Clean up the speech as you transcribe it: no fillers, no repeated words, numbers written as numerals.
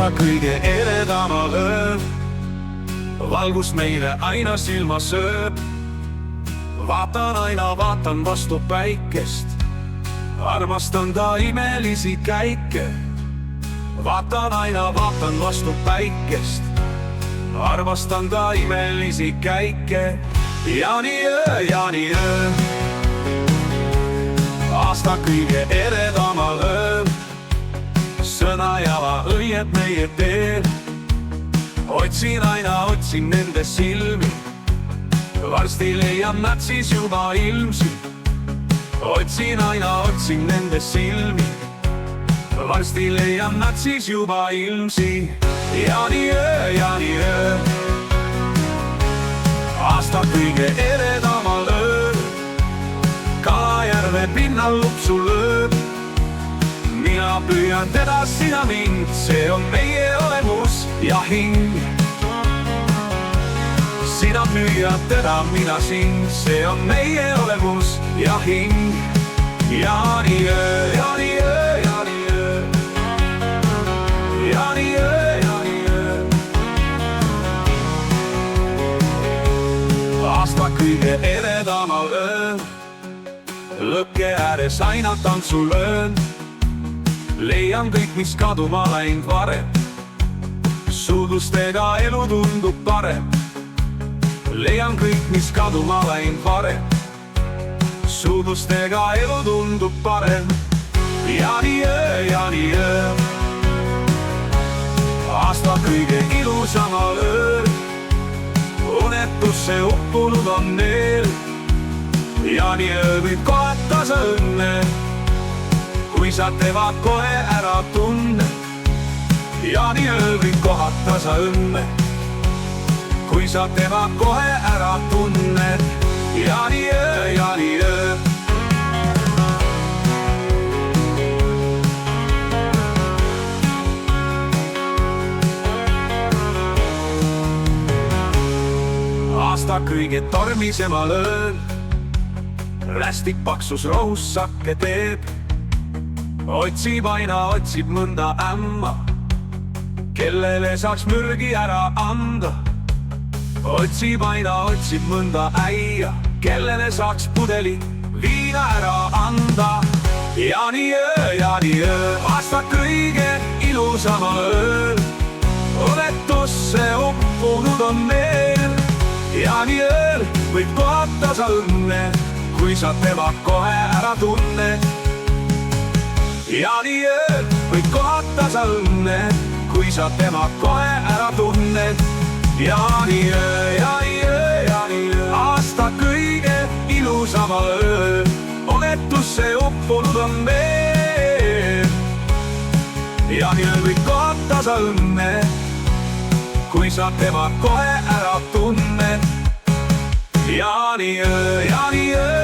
aasta kõige eredama öö, valgus meile aina silma sööb. vaatan aina, vaatan vastu päikest, armastan ta imelisi käike. vaatan aina, vaatan vastu päikest, armastan ta imelisi käike. jaaniöö, aasta kõige eredamal ööl, sõna jala õied meie teel. otsin aina, otsin nende silmi, varsti leian nad siis juba ilmsi. otsin aina, otsin nende silmi, varsti leian nad siis juba ilmsi. jaaniöö, aasta kõige eredamal ööl, Kalajärve pinnal lupsu lööb. mina püüan teda, sina mind, see on meie olemus ja hing. sina püüad teda, mina sind, see on meie olemus ja hing. jaaniöö, jaaniöö, jaaniöö, jaaniöö, jaaniöö. aasta kõige eredamal ööl, lõkke ääres aina tantsu löön. leian kõik, mis kaduma läinud varem, suudlustega elu tundub parem. leian kõik, mis kaduma läinud varem, suudlustega elu tundub parem. jaaniöö, jaaniöö, aasta kõige ilusamal ööl, unetusse uppunud on neel. jaaniöö võib kohata sa õnne, kui sa tevad kohe ära tunne. jaaniöö võib kohata sa õnne, kui sa tevad kohe ära tunne. jaaniöö, jaaniöö. aasta kõige tormisemal ööl, rästik paksus rohus sakke teeb. otsib aina, otsib mõnda ämma, kellele saaks mürgi ära anda. otsib aina, otsib mõnda äia, kellele saaks pudeli viina ära anda. jaaniöö, jaaniöö, aasta kõige ilusamal ööl, unetusse uppunud on meel. jaaniööl võib kohata sa õnne, kui sa tema kohe ära tunne. jaaniööl võib kohata sa õnne, kui sa tema kohe ära tunned. jaaniöö, jaaniöö, jaaniöö, aasta kõige ilusamal ööl, unetusse uppunud on meel. jaaniööl võib kohata sa õnne, kui sa tema kohe ära tunned. jaaniöö, jaaniöö.